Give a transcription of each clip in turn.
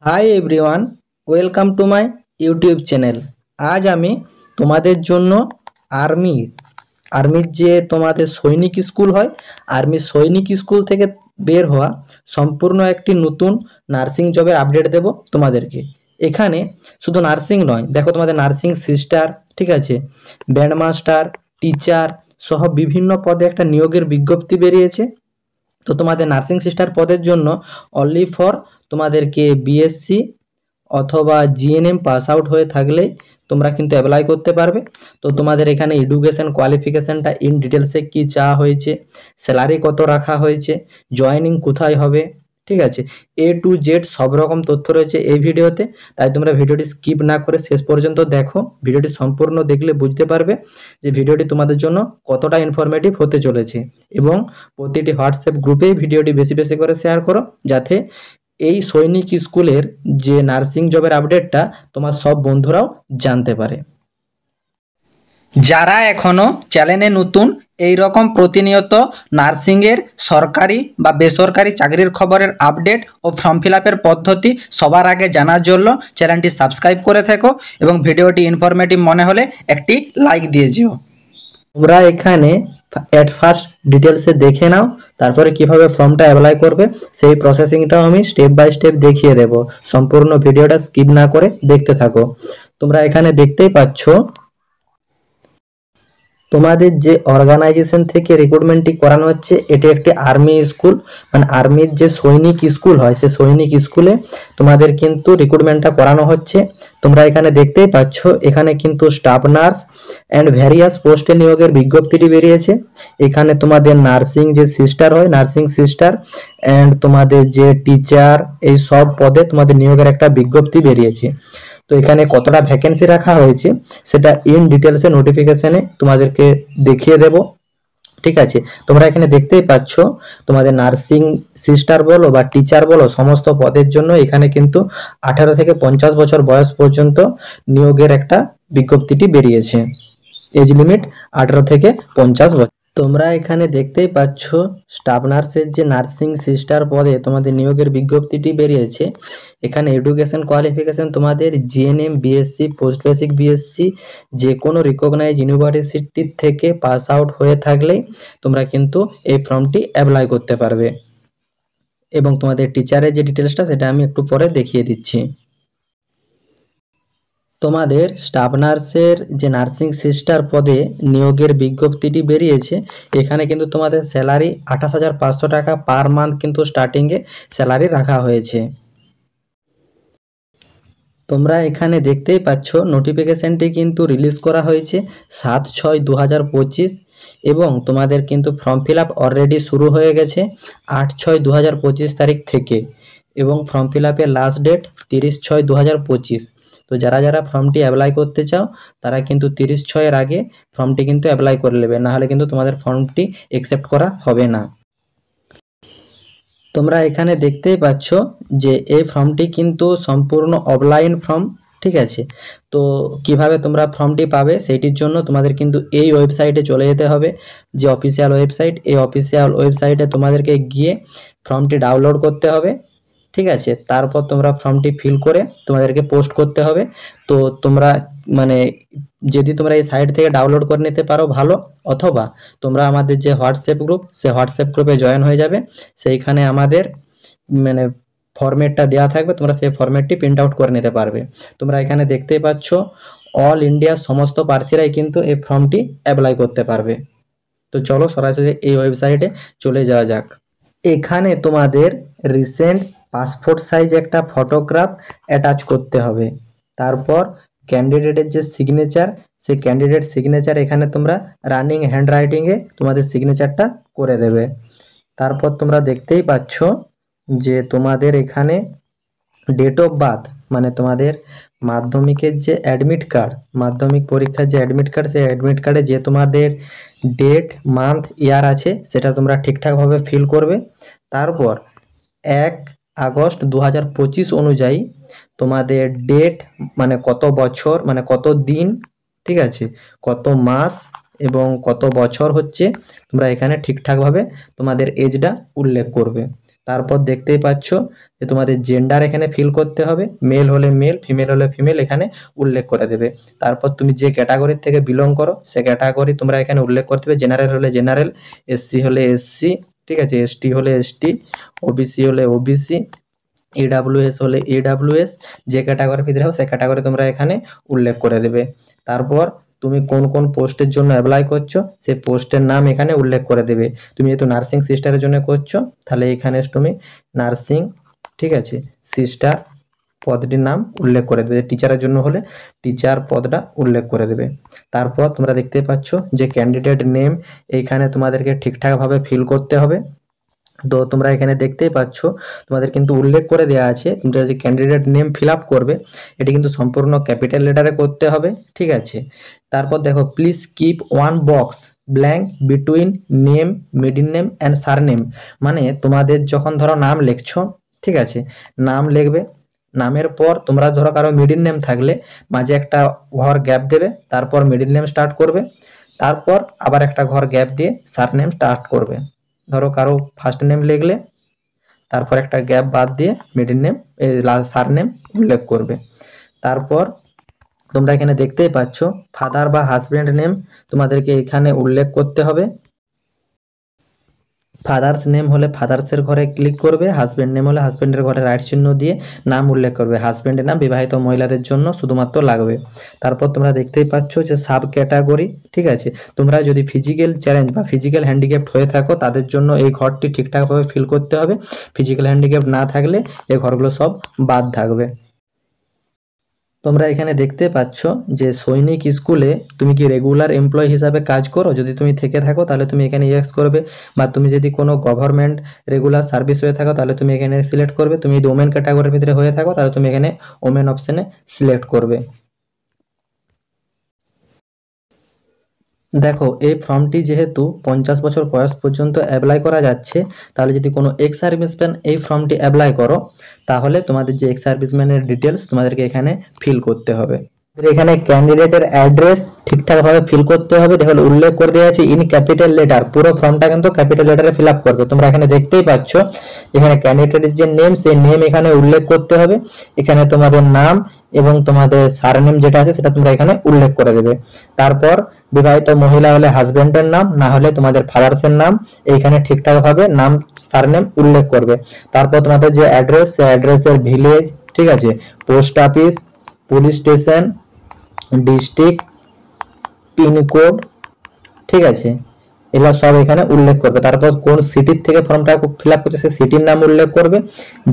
Hi everyone, welcome to my YouTube channel. আজ আমি তোমাদের জন্য আর্মির যে তোমাদের সৈনিক স্কুল হয়, আর্মির সৈনিক স্কুল থেকে বের হওয়া সম্পূর্ণ একটি নতুন নার্সিং জবের আপডেট দেব তোমাদেরকে। এখানে শুধু নার্সিং নয়, দেখো তোমাদের নার্সিং সিস্টার, ঠিক আছে, ব্যান্ড মাস্টার, টিচার সহ বিভিন্ন পদে একটা নিয়োগের বিজ্ঞপ্তি বেরিয়েছে। তো তোমাদের নার্সিং সিস্টার পদের জন্য অনলি ফর তোমাদেরকে বিএসসি অথবা জিএনএম পাস আউট হয়ে থাকলেই তোমরা কিন্তু অ্যাপ্লাই করতে পারবে। তো তোমাদের এখানে এডুকেশন কোয়ালিফিকেশানটা ইন ডিটেলসে কী চাওয়া হয়েছে, স্যালারি কত রাখা হয়েছে, জয়েনিং কোথায় হবে, ঠিক আছে, এ টু জেড সব রকম তথ্য রয়েছে এই ভিডিওতে। তাই তোমরা ভিডিওটি স্কিপ না করে শেষ পর্যন্ত দেখো। ভিডিওটি সম্পূর্ণ দেখলে বুঝতে পারবে যে ভিডিওটি তোমাদের জন্য কতটা ইনফরমেটিভ হতে চলেছে। এবং প্রতিটি হোয়াটসঅ্যাপ গ্রুপেই ভিডিওটি বেশি বেশি করে শেয়ার করো, যাতে এই সৈনিক স্কুলের যে নার্সিং জবের আপডেটটা তোমার সব বন্ধুরাও জানতে পারে। যারা এখনও চ্যানেলে নতুন, এই রকম প্রতিনিয়ত নার্সিংয়ের সরকারি বা বেসরকারি চাকরির খবরের আপডেট ও ফর্ম ফিল আপের পদ্ধতি সবার আগে জানার জন্য চ্যানেলটি সাবস্ক্রাইব করে থেকো এবং ভিডিওটি ইনফরমেটিভ মনে হলে একটি লাইক দিয়ে যেও। তোমরা এখানে অ্যাট ফার্স্ট ডিটেলসে দেখে নাও, তারপরে কিভাবে ফর্মটা অ্যাপ্লাই করবে সেই প্রসেসিংটাও আমি স্টেপ বাই স্টেপ দেখিয়ে দেব। সম্পূর্ণ ভিডিওটা স্কিপ না করে দেখতে থাকো। তোমরা এখানে দেখতেই পাচ্ছ তোমাদের যে অর্গানাইজেশন থেকে রিক্রুটমেন্টটি করানো হচ্ছে, এটি একটি আর্মি স্কুল, মানে আর্মির যে সৈনিক স্কুল হয় সে সৈনিক স্কুলে তোমাদের কিন্তু রিক্রুটমেন্টটা করানো হচ্ছে। তোমরা এখানে দেখতেই পাচ্ছ, এখানে কিন্তু স্টাফ নার্স অ্যান্ড ভ্যারিয়াস পোস্টে নিয়োগের বিজ্ঞপ্তিটি বেরিয়েছে। এখানে তোমাদের নার্সিং যে সিস্টার হয়, নার্সিং সিস্টার অ্যান্ড তোমাদের যে টিচার, এই সব পদে তোমাদের নিয়োগের একটা বিজ্ঞপ্তি বেরিয়েছে। তো এখানে কতটা ভ্যাকেন্সি রাখা হয়েছে সেটা ইন ডিটেলসে নোটিফিকেশনে তোমাদেরকে দেখিয়ে দেব, ঠিক আছে। তোমরা এখানে দেখতেই পাচ্ছ তোমাদের নার্সিং সিস্টার বলো বা টিচার বলো, সমস্ত পদের জন্য এখানে কিন্তু 18 থেকে 50 বছর বয়স পর্যন্ত নিয়োগের একটা বিজ্ঞপ্তিটি বেরিয়েছে। এজ লিমিট 18 থেকে 50 বছর। তোমরা এখানে দেখতেই পাচ্ছ স্টাফ নার্সের যে নার্সিং সিস্টার পদে তোমাদের নিয়োগের বিজ্ঞপ্তিটি বেরিয়েছে। এখানে এডুকেশন কোয়ালিফিকেশন তোমাদের GNM, BSc, post basic BSc যে কোনো রিকগনাইজ ইউনিভার্সিটির থেকে পাস আউট হয়ে থাকলেই তোমরা কিন্তু এই ফর্মটি অ্যাপ্লাই করতে পারবে। এবং তোমাদের টিচারের যে ডিটেলসটা সেটা আমি একটু পরে দেখিয়ে দিচ্ছি। তোমাদের স্টাফ নার্সের যে নার্সিং সিস্টার পদে নিয়োগের বিজ্ঞপ্তিটি বেরিয়েছে। এখানে কিন্তু তোমাদের স্যালারি 28,500 টাকা পার মান্থ কিন্তু স্টার্টিংয়ে স্যালারি রাখা হয়েছে। তোমরা এখানে দেখতেই পাচ্ছ নোটিফিকেশানটি কিন্তু রিলিজ করা হয়েছে 7/6/2025 এবং তোমাদের কিন্তু ফর্ম ফিল আপ অলরেডি শুরু হয়ে গেছে 8/6/2025 তারিখ থেকে, এবং ফর্ম ফিল আপের লাস্ট ডেট 30/6/2025। তো যারা যারা ফর্মটি অ্যাপ্লাই করতে চাও তারা কিন্তু 30/6-এর আগে ফর্মটি কিন্তু অ্যাপ্লাই করে নেবে, নাহলে কিন্তু তোমাদের ফর্মটি অ্যাকসেপ্ট করা হবে না। তোমরা এখানে দেখতেই পাচ্ছ যে এই ফর্মটি কিন্তু সম্পূর্ণ অফলাইন ফর্ম, ঠিক আছে। তো কিভাবে তোমরা ফর্মটি পাবে সেইটির জন্য তোমাদের কিন্তু এই ওয়েবসাইটে চলে যেতে হবে, যে অফিসিয়াল ওয়েবসাইট। এই অফিসিয়াল ওয়েবসাইটে তোমাদেরকে গিয়ে ফর্মটি ডাউনলোড করতে হবে, ঠিক আছে। তারপর তোমরা ফর্মটি ফিল করে তোমাদেরকে পোস্ট করতে হবে। তো তোমরা মানে যদি তোমরা এই সাইট থেকে ডাউনলোড করে নিতে পারো ভালো, অথবা তোমরা আমাদের যে হোয়াটসঅ্যাপ গ্রুপ, সেই হোয়াটসঅ্যাপ গ্রুপে জয়েন হয়ে যাবে। সেইখানে আমাদের মানে ফরম্যাটটা দেওয়া থাকবে, তোমরা সেই ফরম্যাটটি প্রিন্ট আউট করে নিতে পারবে। তোমরা এখানে দেখতেই পাচ্ছ অল ইন্ডিয়ার সমস্ত প্রার্থীরাই কিন্তু এই ফর্মটি অ্যাপ্লাই করতে পারবে। তো চলো সরাসরি এই ওয়েবসাইটে চলে যাওয়া যাক। এখানে তোমাদের রিসেন্ট পাসপোর্ট সাইজ একটা ফটোগ্রাফ অ্যাটাচ করতে হবে। তারপর ক্যান্ডিডেটের যে সিগনেচার, সেই ক্যান্ডিডেট সিগনেচার এখানে তোমরা রানিং হ্যান্ডরাইটিংয়ে তোমাদের সিগনেচারটা করে দেবে। তারপর তোমরা দেখতেই পাচ্ছ যে তোমাদের এখানে ডেট অফ বার্থ, মানে তোমাদের মাধ্যমিকের যে অ্যাডমিট কার্ড, মাধ্যমিক পরীক্ষার যে অ্যাডমিট কার্ড, সেই অ্যাডমিট কার্ডে যে তোমাদের ডেট, মান্থ, ইয়ার আছে সেটা তোমরা ঠিকঠাকভাবে ফিল করবে। তারপর 1 আগস্ট 2025 অনুযায়ী তোমাদের ডেট, মানে কত বছর, মানে কত দিন, ঠিক আছে, কত মাস এবং কত বছর হচ্ছে, তোমরা এখানে ঠিকঠাকভাবে তোমাদের এজটা উল্লেখ করবে। তারপর দেখতেই পাচ্ছ যে তোমাদের জেন্ডার এখানে ফিল করতে হবে, মেল হলে মেল, ফিমেল হলে ফিমেল এখানে উল্লেখ করে দেবে। তারপর তুমি যে ক্যাটাগরির থেকে বিলং করো সে ক্যাটাগরি তোমরা এখানে উল্লেখ করতে হবে, জেনারেল হলে জেনারেল, এসসি হলে এসসি, ঠিক আছে, এসটি হলে এসটি, ওবিসি হলে ওবিসি, ইডাব্লিউএস হলে ইডাব্লিউএস, যে ক্যাটাগরি ভিতরে হোক সে ক্যাটাগরি তোমরা এখানে উল্লেখ করে দেবে। তারপর তুমি কোন কোন পোস্টের জন্য অ্যাপ্লাই করছো সেই পোস্টের নাম এখানে উল্লেখ করে দেবে। তুমি যেহেতু নার্সিং সিস্টারের জন্য করছো তাহলে এখানে তুমি নার্সিং, ঠিক আছে, সিস্টার পদটির নাম উল্লেখ করে দেবে। টিচারের জন্য হলে টিচার পদটা উল্লেখ করে দেবে। তারপর তোমরা দেখতে পাচ্ছ যে ক্যান্ডিডেট নেম এইখানে তোমাদেরকে ঠিকঠাকভাবে ফিল করতে হবে। তো তোমরা এখানে দেখতেই পাচ্ছ তোমাদের কিন্তু উল্লেখ করে দেওয়া আছে তোমরা যে ক্যান্ডিডেট নেম ফিল আপ করবে এটি কিন্তু সম্পূর্ণ ক্যাপিটাল লেটারে করতে হবে, ঠিক আছে। তারপর দেখো please keep one box blank between name, middle name and surname, মানে তোমাদের যখন ধরো নাম লিখছো, ঠিক আছে, নাম লিখবে, নামের পর তোমরা ধরো কারো মিডিল নেম থাকলে মাঝে একটা ঘর গ্যাপ দেবে, তারপর মিডিল নেম স্টার্ট করবে, তারপর আবার একটা ঘর গ্যাপ দিয়ে সারনেম স্টার্ট করবে। ধরো কারো ফার্স্ট নেম লিখলে তারপর একটা গ্যাপ বাদ দিয়ে মিডিল নেম সারনেম উল্লেখ করবে। তারপর তোমরা এখানে দেখতেই পাচ্ছ ফাদার বা হাজব্যান্ড নেম তোমাদেরকে এখানে উল্লেখ করতে হবে। ফাদার্স নেম হলে ফাদার্সের ঘরে ক্লিক করবে, হাজব্যান্ড নেম হলে হাজব্যান্ডের ঘরে রাইট চিহ্ন দিয়ে নাম উল্লেখ করবে। হাজব্যান্ডের নাম বিবাহিত মহিলাদের জন্য শুধুমাত্র লাগবে। তারপর তোমরা দেখতেই পাচ্ছ যে সাব ক্যাটাগরি, ঠিক আছে, তোমরা যদি ফিজিক্যাল চ্যালেঞ্জ বা ফিজিক্যাল হ্যান্ডিক্যাপ্ট হয়ে থাকো তাদের জন্য এই ঘরটি ঠিকঠাকভাবে ফিল করতে হবে। ফিজিক্যাল হ্যান্ডিক্যাপ্ট না থাকলে এই ঘরগুলো সব বাদ থাকবে। তোমরা এখানে দেখতে পাচ্ছ যে সৈনিক স্কুলে তুমি কি রেগুলার এমপ্লয় হিসাবে কাজ করো, যদি তুমি থেকে থাকো তাহলে তুমি এখানে ইয়েস করবে, বা তুমি যদি কোনো গভর্নমেন্ট রেগুলার সার্ভিস হয়ে থাকো তাহলে তুমি এখানে সিলেক্ট করবে। তুমি যদি ওমেন ক্যাটাগরির ভিতরে হয়ে থাকো তাহলে তুমি এখানে ওমেন অপশানে সিলেক্ট করবে। দেখো এই ফর্মটি যেহেতু 50 বছর বয়স পর্যন্ত অ্যাপ্লাই করা যাচ্ছে, তাহলে যদি কোনো এক্স সার্ভিসম্যান এই ফর্মটি অ্যাপ্লাই করো তাহলে তোমাদের যে এক্স সার্ভিসম্যানের ডিটেলস তোমাদেরকে এখানে ফিল করতে হবে। এখানে ক্যান্ডিডেটের অ্যাড্রেস ঠিকঠাকভাবে ফিল করতে হবে। দেখো উল্লেখ করে দেওয়া আছে ইন ক্যাপিটাল লেটার, পুরো ফর্মটা কিন্তু ক্যাপিটাল লেটারে ফিল আপ করবে। তোমরা এখানে দেখতেই পাচ্ছ এখানে ক্যান্ডিডেটের যে নেম সেই নেম এখানে উল্লেখ করতে হবে। এখানে তোমাদের নাম এবং তোমাদের সারনেম যেটা আছে সেটা তোমরা এখানে উল্লেখ করে দেবে। তারপর বিবাহিত মহিলা হলে হাজবেন্ডের নাম, না হলে তোমাদের ফাদার্সের নাম এইখানে ঠিকঠাকভাবে নাম সারনেম উল্লেখ করবে। তারপর তোমাদের যে অ্যাড্রেস সেই অ্যাড্রেসের ভিলেজ, ঠিক আছে, post office, police station, district, pincode, ঠিক আছে, এগুলো সব এখানে উল্লেখ করবে। তারপর কোন সিটির থেকে ফর্মটা ফিল আপ করছো সেই সিটির নাম উল্লেখ করবে।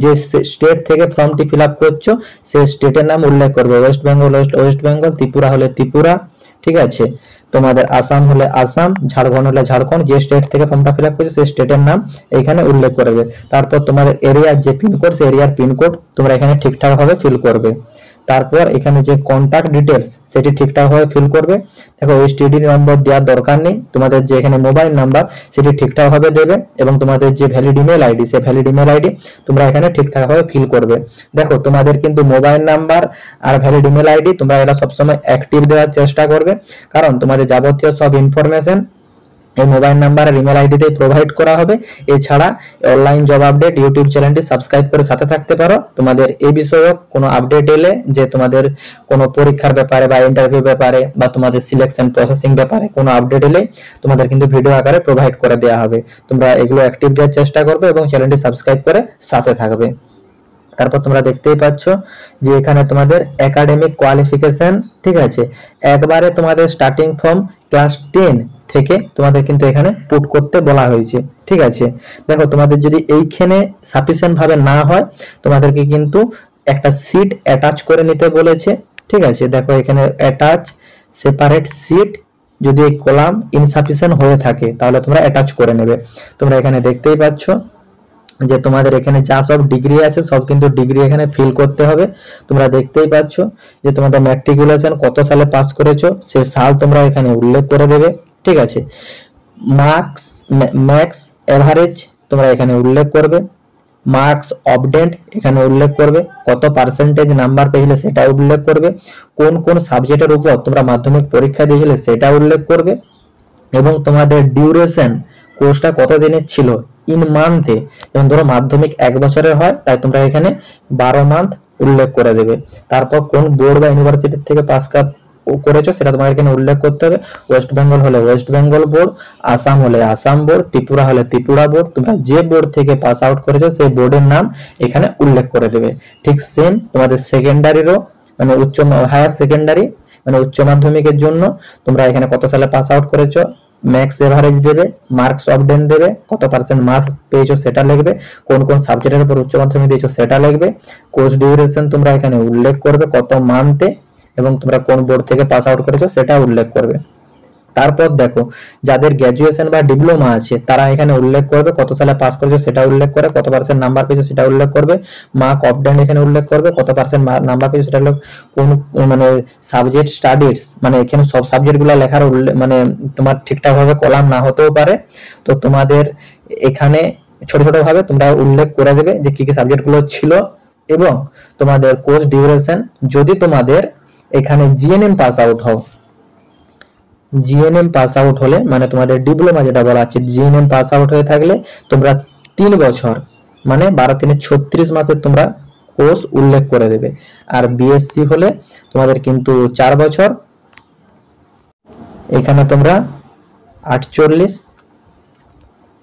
যে স্টেট থেকে ফর্মটি ফিল আপ করছো সেই স্টেটের নাম উল্লেখ করবে। ওয়েস্ট বেঙ্গল ওয়েস্ট বেঙ্গল, ত্রিপুরা হলে ত্রিপুরা, ঠিক আছে, তোমাদের আসাম হলে আসাম, ঝাড়খণ্ড হলে ঝাড়খণ্ড, যে স্টেট থেকে ফর্মটা ফিল আপ করছো সেই স্টেটের নাম এখানে উল্লেখ করবে। তারপর তোমাদের এরিয়ার যে পিনকোড সেই এরিয়ার পিনকোড তোমরা এখানে ঠিকঠাকভাবে ফিল করবে। তারপর এখানে যে কন্ট্যাক্ট ডিটেলস সেটি ঠিকঠাকভাবে ফিল করবে। দেখো এসটিডি নম্বর দেওয়ার দরকার নেই, তোমাদের যে এখানে মোবাইল নাম্বার সেটি ঠিকঠাকভাবে দেবে এবং তোমাদের যে ভ্যালিড ইমেল আইডি সেই ভ্যালিড ইমেল আইডি তোমরা এখানে ঠিকঠাকভাবে ফিল করবে। দেখো তোমাদের কিন্তু মোবাইল নাম্বার আর ভ্যালিড ইমেল আইডি তোমরা এটা সবসময় অ্যাক্টিভ দেওয়ার চেষ্টা করবে, কারণ তোমাদের যাবতীয় সব ইনফরমেশন এই মোবাইল নাম্বার আর ইমেল আইডিতে প্রোভাইড করা হবে। এছাড়া অনলাইন জব আপডেট ইউটিউব চ্যানেলটি সাবস্ক্রাইব করে সাথে থাকতে পারো। তোমাদের এই বিষয়ে কোনো আপডেট এলে, যে তোমাদের কোনো পরীক্ষার ব্যাপারে বা ইন্টারভিউ ব্যাপারে বা তোমাদের সিলেকশন প্রসেসিং ব্যাপারে কোনো আপডেট এলে তোমাদের কিন্তু ভিডিও আকারে প্রোভাইড করে দেওয়া হবে। তোমরা এগুলো অ্যাক্টিভ দেওয়ার চেষ্টা করবে এবং চ্যানেলটি সাবস্ক্রাইব করে সাথে থাকবে। তারপর তোমরা দেখতেই পাচ্ছ যে এখানে তোমাদের একাডেমিক কোয়ালিফিকেশন, ঠিক আছে, একবারে তোমাদের স্টার্টিং ফ্রম ক্লাস 10 থেকে তোমাদের কিন্তু এখানে পুট করতে বলা হয়েছে, ঠিক আছে। দেখো তোমাদের যদি এইখানে সাফিসিয়েন্ট ভাবে না হয় তোমাদেরকে কিন্তু একটা সিট অ্যাটাচ করে নিতে বলেছে, ঠিক আছে। দেখো এখানে অ্যাটাচ সেপারেট সিট, যদি এই কলাম ইনসাফিসিয়েন্ট হয়ে থাকে তাহলে তোমরা অ্যাটাচ করে নেবে। তোমরা এখানে দেখতেই পাচ্ছ যে তোমাদের এখানে যা সব ডিগ্রি আছে সব কিন্তু ডিগ্রি এখানে ফিল করতে হবে। তোমরা দেখতেই পাচ্ছ যে তোমাদের ম্যাট্রিকুলেশন কত সালে পাস করেছো সে সাল তোমরা এখানে উল্লেখ করে দেবে, ঠিক আছে। মার্কস ম্যাক্স এভারেজ তোমরা এখানে উল্লেখ করবে। মার্কস অবডেন্ট এখানে উল্লেখ করবে। কত পার্সেন্টেজ নাম্বার পেয়েছিলে সেটা উল্লেখ করবে। কোন কোন সাবজেক্টের উপর তোমরা মাধ্যমিক পরীক্ষা দিয়েছিলে সেটা উল্লেখ করবে এবং তোমাদের ডিউরেশন কোর্সটা কত দিনের ছিল ইন মান্থে, যেমন ধরো মাধ্যমিক 1 বছরের হয়, তাই তোমরা এখানে 12 মান্থ উল্লেখ করে দেবে। তারপর কোন বোর্ড বা ইউনিভার্সিটি থেকে পাস করেছো সেটা তোমার এখানে উল্লেখ করতে হবে। ওয়েস্ট বেঙ্গল হলে ওয়েস্ট বেঙ্গল বোর্ড, আসাম হলে আসাম বোর্ড, ত্রিপুরা হলে ত্রিপুরা বোর্ড, তোমরা যে বোর্ড থেকে পাস আউট করেছো সেই বোর্ডের নাম এখানে উল্লেখ করে দেবে। ঠিক সেম তোমাদের সেকেন্ডারিরও মানে হায়ার সেকেন্ডারি মানে উচ্চ মাধ্যমিকের জন্য তোমরা এখানে কত সালে পাস আউট করেছো, ম্যাক্স এভারেজ দেবে, মার্কস অফ ডেন দেবে, কত পার্সেন্ট মার্কস পেয়েছো সেটা লিখবে, কোন কোন সাবজেক্টের উপর উচ্চ মাধ্যমিক দিয়েছো সেটা লিখবে, কোর্স ডিউরেশন তোমরা এখানে উল্লেখ করবে কত মান্থে, এবং তোমরা কোন বোর্ড থেকে পাস আউট করেছো সেটা উল্লেখ করবে। তারপর দেখো যাদের গ্র্যাজুয়েশন বা ডিপ্লোমা আছে তারা এখানে উল্লেখ করবে কত সালে পাস করেছে সেটা উল্লেখ করে, কত পার্সেন্ট নাম্বার পেয়েছে সেটা উল্লেখ করবে, মার্ক অফ ডেন এখানে উল্লেখ করবে, কত পার্সেন্ট নাম্বার পেয়েছে সেটা কোন মানে সাবজেক্ট স্টাডিজ, মানে এখানে সব সাবজেক্টগুলো লেখার মানে তোমার ঠিকঠাক ভাবে কলাম না হতেও পারে, তো তোমাদের এখানে ছোট ছোট ভাবে তোমরা উল্লেখ করে দেবে যে কি কি সাবজেক্টগুলো ছিল, এবং তোমাদের কোর্স ডিউরেশন যদি তোমাদের এখানে জিএনএম পাস আউট হও, জিএনএম পাস আউট হলে মানে তোমাদের ডিপ্লোমা যেটা বলা আছে জিএনএম পাস আউট হয়ে থাকলে তোমরা 3 বছর মানে 12 × 36 মাসের তোমরা কোর্স উল্লেখ করে দেবে। আর বিএসসি হলে তোমাদের কিন্তু 4 বছর, এখানে তোমরা 48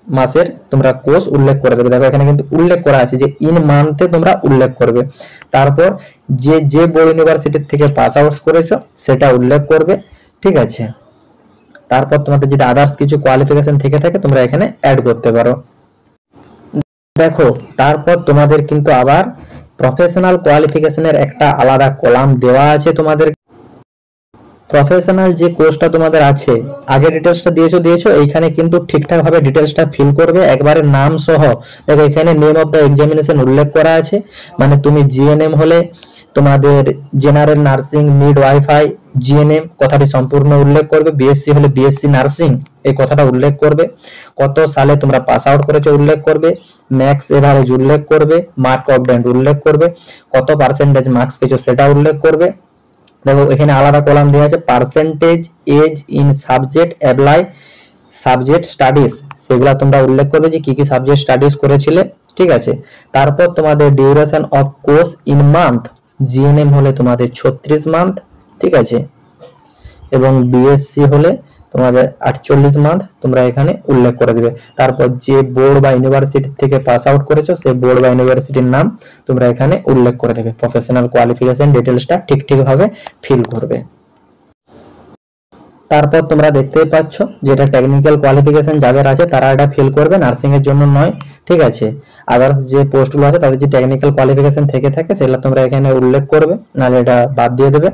মাসের তোমরা কোর্স উল্লেখ করে দেবে। দেখো এখানে কিন্তু উল্লেখ করা আছে যে ইন মান্থে তোমরা উল্লেখ করবে। তারপর যে বোর্ড ইউনিভার্সিটি থেকে পাস আউট করেছো সেটা উল্লেখ করবে, ঠিক আছে। তারপর তোমাদের যদি আদার্স কিছু কোয়ালিফিকেশন থেকে থাকে তোমরা এখানে অ্যাড করতে পারো। দেখো তারপর তোমাদের কিন্তু আবার প্রফেশনাল কোয়ালিফিকেশনের একটা আলাদা কলাম দেওয়া আছে তোমাদের। প্রফেশনাল যে কোর্সটা তোমাদের আছে আগে ডিটেলসটা দিয়েছো এইখানে কিন্তু ঠিকঠাক ভাবে ডিটেলসটা ফিল করবে একবারে নাম সহ। দেখো এখানে নেম অফ দ্য এক্সামিনেশন উল্লেখ করা আছে, মানে তুমি জিএনএম হলে তোমাদের general nursing mid wifi GNM কথাটি সম্পূর্ণ উল্লেখ করবে, বিএসসি হলে বিএসসি নার্সিং এই কথাটা উল্লেখ করবে, কত সালে তোমরা পাস আউট করেছো উল্লেখ করবে, ম্যাক্স এভারেজ উল্লেখ করবে, মার্ক অফ ডেন্ট উল্লেখ করবে, কত পার্সেন্টেজ মার্কস পেয়েছো সেটা উল্লেখ করবে। দেখো এখানে আলাদা কলাম দেওয়া আছে percentage as in subject apply subject studies, সেগুলো তোমরা উল্লেখ করবে যে কি কি সাবজেক্ট স্টাডিজ করেছিলে, ঠিক আছে। তারপর তোমাদের duration of course in month, GNM হলে তোমাদের 36 মান্থ, ঠিক আছে, এবং বিএসসি হলে তোমাদের 48 মান্থ তোমরা এখানে উল্লেখ করে দিবে। তারপর যে বোর্ড বা ইউনিভার্সিটি থেকে পাস আউট করেছো সেই বোর্ড বা ইউনিভার্সিটির নাম তোমরা এখানে উল্লেখ করে দেবে। প্রফেশনাল কোয়ালিফিকেশন ডিটেইলসটা ঠিকভাবে ফিল করবে। তারপর তোমরা দেখতেই পাচ্ছ যেটা টেকনিক্যাল কোয়ালিফিকেশন যাদের আছে তারা এটা ফিল করবে, নার্সিং এর জন্য নয়, ঠিক আছে। আদার্স যে পোস্টগুলো আছে তাদের যে টেকনিক্যাল কোয়ালিফিকেশন থেকে থাকে সেগুলো তোমরা এখানে উল্লেখ করবে, নাহলে এটা বাদ দিয়ে দেবে।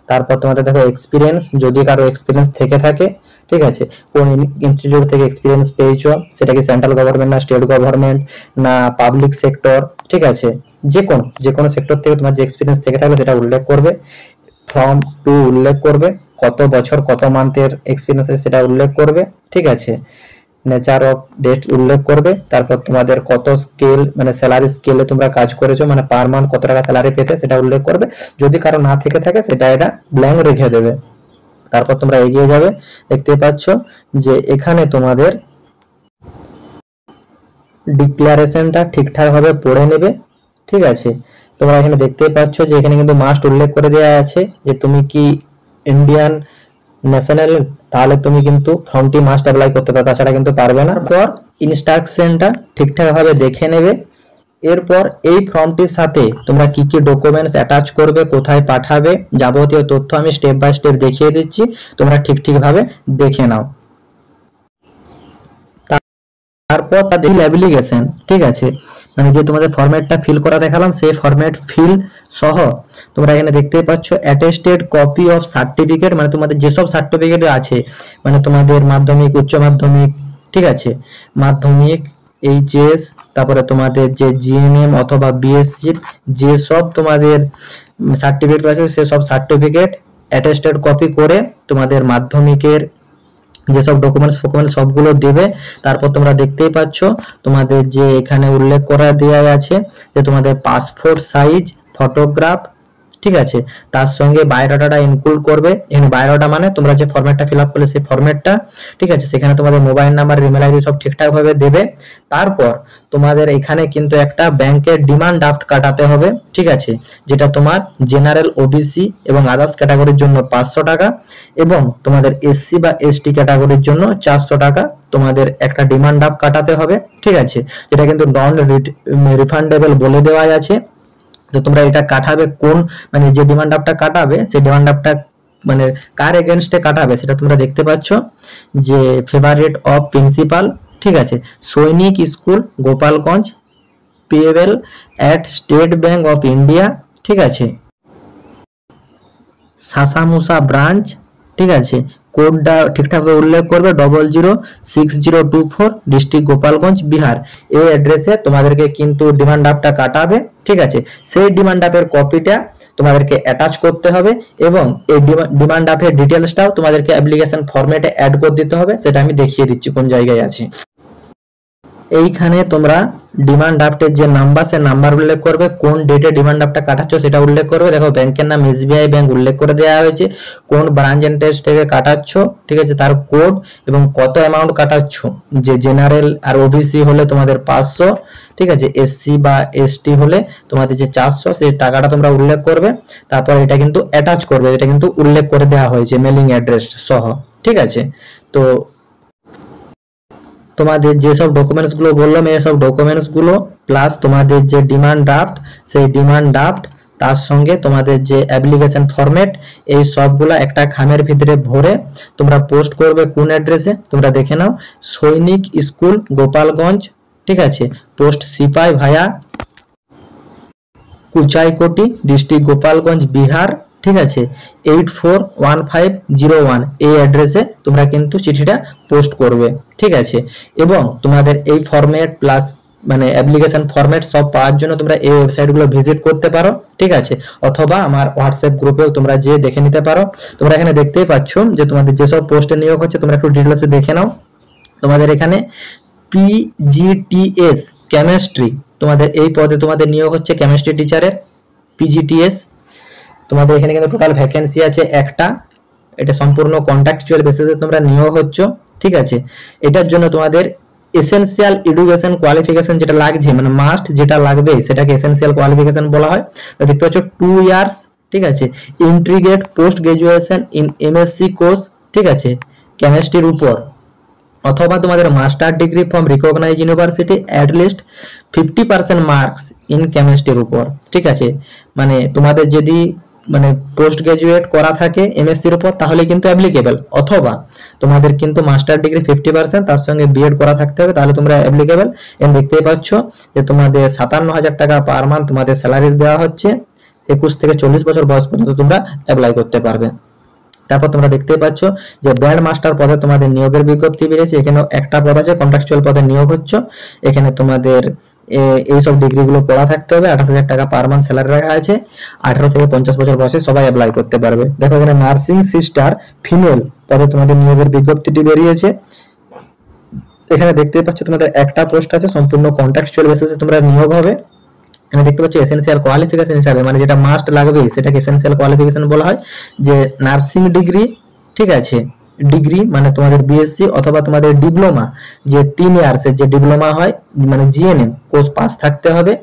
তারপর তোমাদের দেখো এক্সপিরিয়েন্স, যদি কারো এক্সপিরিয়েন্স থেকে থাকে, ঠিক আছে, কোন ইনস্টিটিউট থেকে এক্সপিরিয়েন্স পেয়েছো, সেটা কি সেন্ট্রাল গভর্নমেন্ট না স্টেট গভর্নমেন্ট না পাবলিক সেক্টর, ঠিক আছে, যে কোনো সেক্টর থেকে তোমার যে এক্সপিরিয়েন্স থেকে থাকলে সেটা উল্লেখ করবে। ফর্ম 2 উল্লেখ করবে, কত বছর কত মান্থের এক্সপিরিয়েন্স আছে সেটা উল্লেখ করবে, ঠিক আছে। নেচার অফ ডেট উল্লেখ করবে। তারপর তোমাদের কত স্কেল মানে স্যালারি স্কেলে তোমরা কাজ করেছো, মানে পার মান্থ কত টাকা স্যালারি পেতে সেটা উল্লেখ করবে। যদি কারো না থেকে থাকে সেটা এটা ব্ল্যাঙ্ক রেখে দেবে। তারপর তোমরা এগিয়ে যাবে, দেখতে পাচ্ছ যে এখানে তোমাদের ডিক্লারেশনটা ঠিকঠাক ভাবে পড়ে নেবে, ঠিক আছে। তোমরা এখানে দেখতেই পাচ্ছ যে এখানে কিন্তু মাস্ট উল্লেখ করে দেওয়া আছে যে তুমি কি ইন্ডিয়ান ন্যাশনাল, তাহলে তুমি কিন্তু ফর্মটি মাস্ট অ্যাপ্লাই করতে পারো, তাছাড়া কিন্তু পারবে না। পর ইনস্ট্রাকশনটা ঠিকঠাক ভাবে দেখে নেবে। এরপর এই ফর্মটির সাথে তোমরা কি কি ডকুমেন্টস অ্যাটাচ করবে, কোথায় পাঠাবে, যাবতীয় তথ্য আমি স্টেপ বাই স্টেপ দেখিয়ে দিচ্ছি, তোমরা ঠিকভাবে দেখে নাও। তারপর তাদের অ্যাপ্লিকেশন, ঠিক আছে, মানে যে তোমাদের ফরম্যাটটা ফিল করা দেখালাম সেই ফরম্যাট ফিল সহ তোমরা এখানে দেখতেই পাচ্ছ অ্যাটেস্টেড কপি অফ সার্টিফিকেট, মানে তোমাদের যেসব সার্টিফিকেট আছে, মানে তোমাদের মাধ্যমিক উচ্চ মাধ্যমিক, ঠিক আছে, মাধ্যমিক এইচএস, তারপরে তোমাদের যে জিএনএম অথবা বিএসসির যেসব তোমাদের সার্টিফিকেট আছে সেসব সার্টিফিকেট অ্যাটেস্টেড কপি করে তোমাদের মাধ্যমিকের যেসব ডকুমেন্টস সবগুলো দেবে। তারপর তোমরা দেখতেই পাচ্ছ তোমাদের যে এখানে উল্লেখ করা দেওয়া আছে যে তোমাদের পাসপোর্ট সাইজ ফটোগ্রাফ, ঠিক আছে, তার সঙ্গে বায়োডাটাটা ইনক্লুড করবে। এখানে বায়োডাটা মানে তোমরা যে ফরম্যাটটা ফিল আপ করলে সেই ফরম্যাটটা, ঠিক আছে, সেখানে তোমাদের মোবাইল নাম্বার, ইমেল আইডি সব ঠিকঠাক ভাবে দেবে। তারপর তোমাদের এখানে কিন্তু একটা ব্যাংকের ডিমান্ড ড্রাফট কাটাতে হবে, ঠিক আছে, যেটা তোমার জেনারেল, ওবিসি এবং আদার্স ক্যাটাগরির জন্য 500 টাকা এবং তোমাদের এসসি বা এসটি ক্যাটাগরির জন্য 400 টাকা তোমাদের একটা ডিমান্ড ড্রাফট কাটাতে হবে, ঠিক আছে, যেটা কিন্তু নন রিফান্ডেবল বলে দেওয়া আছে। তো তোমরা এটা কাটাবে কোন, মানে যে ডিমান্ড ড্রাফটটা কাটাবে সেই ডিমান্ড ড্রাফটটা মানে কার এগেনস্টে কাটাবে সেটা তোমরা দেখতে পাচ্ছ, যে ফেভারিট অফ প্রিন্সিপাল, ঠিক আছে, সৈনিক school Gopalganj, payable at state bank of India, ঠিক আছে, সাসামুসা ব্রাঞ্চ, ঠিক আছে, কোডটা ঠিকঠাকভাবে উল্লেখ করবে 006024 ডিস্ট্রিক্ট গোপালগঞ্জ বিহার। এই অ্যাড্রেসে তোমাদেরকে কিন্তু ডিমান্ড ড্রাফটটা কাটাবে, ঠিক আছে। সেই ডিমান্ড ড্রাফটের কপিটা তোমাদেরকে অ্যাটাচ করতে হবে এবং এই ডিমান্ড ড্রাফটের ডিটেলসটাও তোমাদেরকে অ্যাপ্লিকেশন ফরম্যাটে অ্যাড করে দিতে হবে, সেটা আমি দেখিয়ে দিচ্ছি কোন জায়গায় আছে। এইখানে তোমরা ডিমান্ড ড্রাফটের যে নাম্বার, সে নাম্বার উল্লেখ করবে, কোন ডেটে ডিমান্ড ড্রাফটটা কাটাচ্ছ সেটা উল্লেখ করবে। দেখো ব্যাংকের নাম এসবিআই ব্যাংক উল্লেখ করে দেওয়া হয়েছে, কোন ব্রাঞ্চ ইন্টারেস্ট থেকে কাটাচ্ছ, ঠিক আছে, তার কোড এবং কত অ্যামাউন্ট কাটাচ্ছ। যে জেনারেল আর ওবিসি হলে তোমাদের 500, ঠিক আছে, এসসি বা এসটি হলে তোমাদের যে 400, সেই টাকাটা তোমরা উল্লেখ করবে। তারপর এটা কিন্তু অ্যাটাচ করবে, এটা কিন্তু উল্লেখ করে দেওয়া হয়েছে মেলিং অ্যাড্রেস সহ, ঠিক আছে। তো তোমাদের যেসব ডকুমেন্টস গুলো বললাম, এইসব ডকুমেন্টস গুলো প্লাস তোমাদের যে ডিমান্ড ড্রাফট, সেই ডিমান্ড ড্রাফট তার সঙ্গে তোমাদের যে অ্যাপ্লিকেশন ফরম্যাট, এই সবগুলা একটা খামের ভিতরে ভরে তোমরা পোস্ট করবে কোন অ্যাড্রেসে তোমরা দেখে নাও, সৈনিক স্কুল গোপালগঞ্জ, ঠিক আছে, পোস্ট সিপাই ভায়া কুচাইকোটি ডিস্ট্রিক্ট গোপালগঞ্জ বিহার, ঠিক আছে, 841501 এই অ্যাড্রেসে তোমরা কিন্তু চিঠিটা পোস্ট করবে, ঠিক আছে। এবং তোমাদের এই ফরম্যাট প্লাস মানে অ্যাপ্লিকেশন ফরম্যাট সব পাওয়ার জন্য তোমরা এই ওয়েবসাইটগুলো ভিজিট করতে পারো, ঠিক আছে, অথবা আমার হোয়াটসঅ্যাপ গ্রুপেও তোমরা যে দেখে নিতে পারো। তোমরা এখানে দেখতেই পাচ্ছ যে তোমাদের যেসব পোস্টে নিয়োগ হচ্ছে তোমরা একটু ডিটেলসে দেখে নাও। তোমাদের এখানে পিজিটিএস কেমিস্ট্রি, তোমাদের এই পদে তোমাদের নিয়োগ হচ্ছে কেমিস্ট্রি টিচারের পিজিটিএস। তোমাদের এখানে কিন্তু টোটাল ভ্যাকেন্সি আছে একটা, এটা সম্পূর্ণ কন্ট্রাকচুয়াল বেসিসে তোমরা নিয়োগ হচ্ছ, ঠিক আছে। এটার জন্য তোমাদের এসেনশিয়াল এডুকেশন কোয়ালিফিকেশন যেটা লাগছে, মানে মাস্ট যেটা লাগবে সেটাকে এসেনশিয়াল কোয়ালিফিকেশন বলা হয়। তো দেখতে পাচ্ছ 2 ইয়ার্স, ঠিক আছে, integrate post graduation in MSc course, ঠিক আছে, কেমিস্ট্রির উপর, অথবা তোমাদের master degree from recognise university at least 50% marks in কেমিস্ট্রির উপর, ঠিক আছে। মানে তোমাদের যদি মানে পোস্ট গ্রাজুয়েট করা থাকে এমএসসির উপর তাহলে কিন্তু অ্যাপ্লিকেবল, অথবা তোমাদের কিন্তু মাস্টার ডিগ্রি 50% তার সঙ্গে বিএড করা থাকতে হবে, তাহলে তোমরা অ্যাপ্লিকেবল। এন্ড দেখতেই পাচ্ছ যে তোমাদের 57,000 টাকা পার মান্থ তোমাদের স্যালারি দেওয়া হচ্ছে। 21 থেকে 40 বছর বয়স পর্যন্ত তোমরা অ্যাপ্লাই করতে পারবে। তারপর তোমরা দেখতেই পাচ্ছ যে ব্যান্ড মাস্টার পদে তোমাদের নিয়োগের বিজ্ঞপ্তি বেরিয়েছে, এখানেও একটা পদ আছে, কন্ট্রাকচুয়াল পদে নিয়োগ হচ্ছে। এখানে তোমাদের এইসব ডিগ্রিগুলো পড়া থাকতে হবে, 28,000 টাকা পার মান্থ স্যালারি রাখা আছে, 18 থেকে 50 বছর বয়সে সবাই অ্যাপ্লাই করতে পারবে। দেখো এখানে নার্সিং সিস্টার ফিমেল পদে তোমাদের নিয়োগের বিজ্ঞপ্তিটি বেরিয়েছে। এখানে দেখতেই পাচ্ছ তোমাদের একটা পোস্ট আছে, সম্পূর্ণ কন্ট্রাকচুয়াল বেসিসে তোমরা নিয়োগ হবে। এখানে দেখতে পাচ্ছ এসেনশিয়াল কোয়ালিফিকেশন হিসাবে মানে যেটা মাস্ট লাগবে সেটাকে এসেনশিয়াল কোয়ালিফিকেশন বলা হয়, যে নার্সিং ডিগ্রি, ঠিক আছে, ডিগ্রি মানে তোমাদের বিএসসি অথবা তোমাদের ডিপ্লোমা, যে 3 ইয়ার্সের যে ডিপ্লোমা হয় মানে জিএনএম কোর্স পাস থাকতে হবে।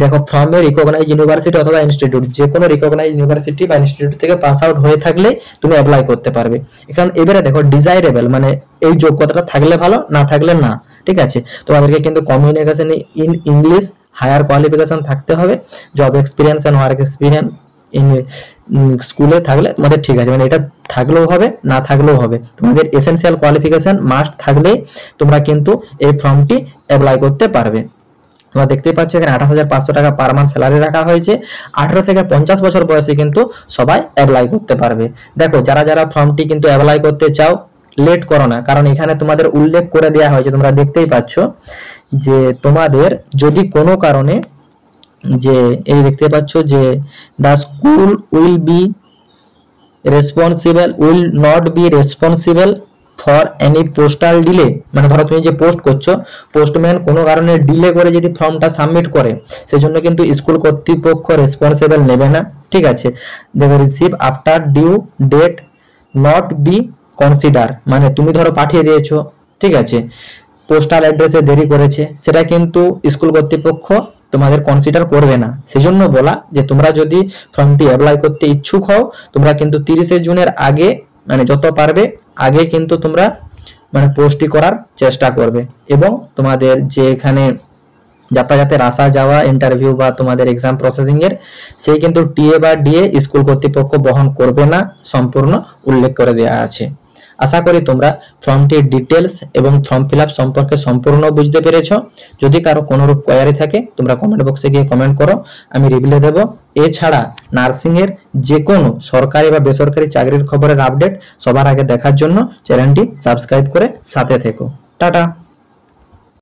দেখো ফ্রম এ রিকগনাইজ ইউনিভার্সিটি অথবা ইনস্টিটিউট, যে কোনো রিকগনাইজ ইউনিভার্সিটি বা ইনস্টিটিউট থেকে পাস আউট হয়ে থাকলে তুমি অ্যাপ্লাই করতে পারবে। এখন এবারে দেখো ডিজাইরেবল মানে এই যোগ্যতাটা থাকলে ভালো, না থাকলে না, ঠিক আছে। তোমাদেরকে কিন্তু communication in English higher qualification থাকতে হবে, job experience and work experience in স্কুলে থাকলে তোমাদের ঠিক আছে, মানে এটা থাকলেও হবে না থাকলেও হবে, তোমাদের এসেনশিয়াল কোয়ালিফিকেশন মাস্ট থাকলে তোমরা কিন্তু এই ফর্মটি অ্যাপ্লাই করতে পারবে। তোমরা দেখতেই পাচ্ছ এখানে 28,500 টাকা পার মান্থ স্যালারি রাখা হয়েছে। 18 থেকে 50 বছর বয়সে কিন্তু সবাই অ্যাপ্লাই করতে পারবে। দেখো যারা যারা ফর্মটি কিন্তু অ্যাপ্লাই করতে চাও লেট করো না, কারণ এখানে তোমাদের উল্লেখ করে দেওয়া হয়েছে, তোমরা দেখতেই পাচ্ছ যে তোমাদের যদি কোনো কারণে যে এই দেখতে পাচ্ছ যে the school will not be responsible for any postal delay, মানে ধরো তুমি যে পোস্ট করছো পোস্টম্যান কোনো কারণে ডিলে করে যদি ফর্মটা সাবমিট করে সেজন্য কিন্তু স্কুল কর্তৃপক্ষ রেসপন্সিবল নেবে না, ঠিক আছে। দেখো receive after due date not be consider, মানে তুমি ধরো পাঠিয়ে দিয়েছো, ঠিক আছে, পোস্টাল অ্যাড্রেসে দেরি করেছে, সেটা কিন্তু স্কুল কর্তৃপক্ষ তোমাদের কনসিডার করবে না। সেজন্য বলা যে তোমরা যদি ফর্মটি অ্যাপ্লাই করতে ইচ্ছুক হও, তোমরা কিন্তু 30শে জুনের আগে, মানে যত পারবে আগে কিন্তু তোমরা মানে পোস্টটি করার চেষ্টা করবে। এবং তোমাদের যে এখানে যাতায়াতের আসা যাওয়া, ইন্টারভিউ বা তোমাদের এক্সাম প্রসেসিং এর, সেই কিন্তু টিএ বা ডিএ স্কুল কর্তৃপক্ষ বহন করবে না, সম্পূর্ণ উল্লেখ করে দেওয়া আছে। আশা করি তোমরা ফর্মটির ডিটেলস এবং ফর্ম ফিল আপ সম্পর্কে সম্পূর্ণ বুঝতে পেরেছ। যদি কারো কোনোরূপ কোয়ারি থাকে তোমরা কমেন্ট বক্সে গিয়ে কমেন্ট করো, আমি রিপ্লাই দেব। এছাড়া নার্সিং এর যে কোনো সরকারি বা বেসরকারি চাকরির খবরের আপডেট সবার আগে দেখার জন্য চ্যানেলটি সাবস্ক্রাইব করে সাথে থেকো। টাটা।